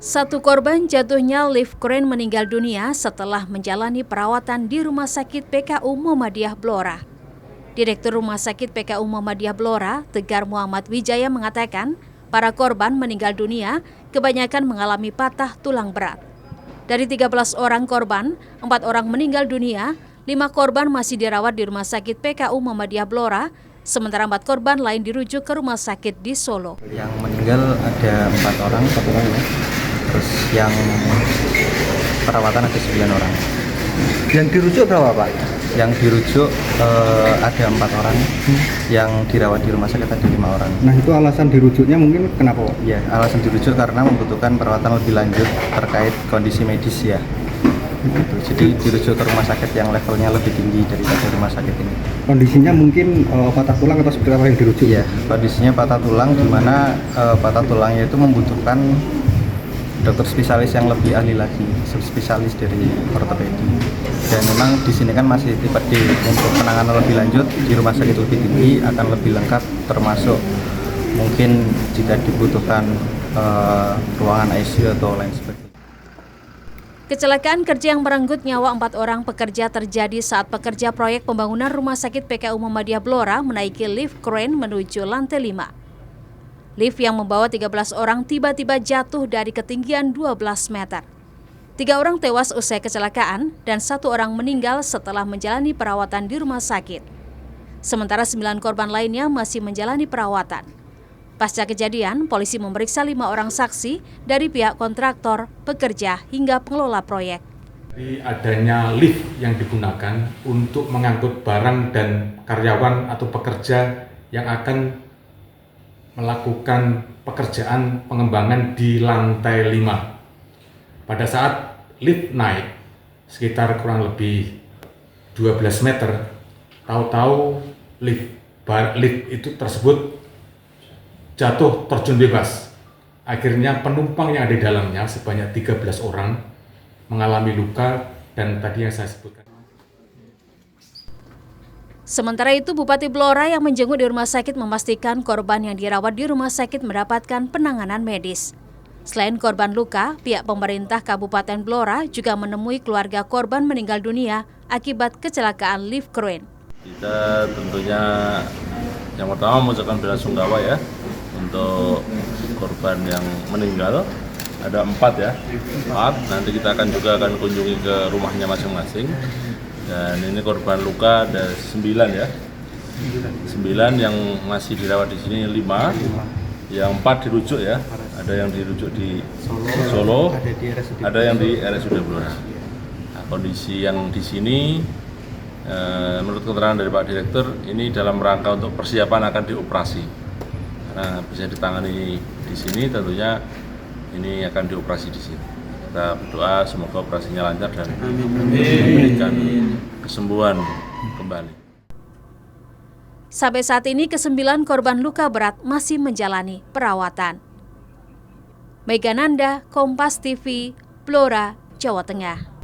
Satu korban jatuhnya lift crane meninggal dunia setelah menjalani perawatan di Rumah Sakit PKU Muhammadiyah Blora. Direktur Rumah Sakit PKU Muhammadiyah Blora, Tegar Muhammad Wijaya mengatakan, para korban meninggal dunia kebanyakan mengalami patah tulang berat. Dari 13 orang korban, 4 orang meninggal dunia, 5 korban masih dirawat di Rumah Sakit PKU Muhammadiyah Blora, sementara 4 korban lain dirujuk ke rumah sakit di Solo. Yang meninggal ada 4 orang, ya. Terus yang perawatan ada 9 orang. Yang dirujuk berapa, Pak? Yang dirujuk ada 4 orang, yang dirawat di rumah sakit ada 5 orang. Nah, itu alasan dirujuknya mungkin kenapa, Pak? Ya, alasan dirujuk karena membutuhkan perawatan lebih lanjut terkait kondisi medis ya. Gitu. Jadi dirujuk ke rumah sakit yang levelnya lebih tinggi daripada rumah sakit ini. Kondisinya mungkin patah tulang atau seperti apa yang dirujuk? Ya, kondisinya patah tulang, di mana patah tulangnya itu membutuhkan dokter spesialis yang lebih ahli lagi, spesialis dari ortopedi. Dan memang di sini kan masih tipe D, untuk penanganan lebih lanjut di rumah sakit lebih tinggi akan lebih lengkap, termasuk mungkin jika dibutuhkan ruangan ICU atau lain sebagainya. Kecelakaan kerja yang merenggut nyawa 4 orang pekerja terjadi saat pekerja proyek pembangunan Rumah Sakit PKU Muhammadiyah Blora menaiki lift crane menuju lantai 5. Lift yang membawa 13 orang tiba-tiba jatuh dari ketinggian 12 meter. 3 orang tewas usai kecelakaan dan 1 orang meninggal setelah menjalani perawatan di rumah sakit. Sementara 9 korban lainnya masih menjalani perawatan. Pasca kejadian, polisi memeriksa 5 orang saksi dari pihak kontraktor, pekerja, hingga pengelola proyek. Dari adanya lift yang digunakan untuk mengangkut barang dan karyawan atau pekerja yang akan melakukan pekerjaan pengembangan di lantai 5. Pada saat lift naik sekitar kurang lebih 12 meter, tahu-tahu lift itu tersebut jatuh terjun bebas. Akhirnya penumpang yang ada di dalamnya sebanyak 13 orang mengalami luka dan tadi yang saya sebutkan. Sementara itu, Bupati Blora yang menjenguk di rumah sakit memastikan korban yang dirawat di rumah sakit mendapatkan penanganan medis. Selain korban luka, pihak pemerintah Kabupaten Blora juga menemui keluarga korban meninggal dunia akibat kecelakaan lift crane. Kita tentunya yang pertama mengucapkan belasungkawa ya untuk korban yang meninggal. Ada 4 ya, 4. Nanti kita akan kunjungi ke rumahnya masing-masing. Dan ini korban luka ada 9 ya. 9 yang masih dirawat di sini 5. Yang 4 dirujuk ya. Ada yang dirujuk di Solo, ada yang di RSUD Blora. Nah, kondisi yang di sini menurut keterangan dari Pak Direktur ini dalam rangka untuk persiapan akan dioperasi. Karena bisa ditangani di sini, tentunya ini akan dioperasi di sini. Kita berdoa semoga operasinya lancar dan memberikan kesembuhan kembali. Sampai saat ini ke-9 korban luka berat masih menjalani perawatan. Mega Nanda, Kompas TV, Blora, Jawa Tengah.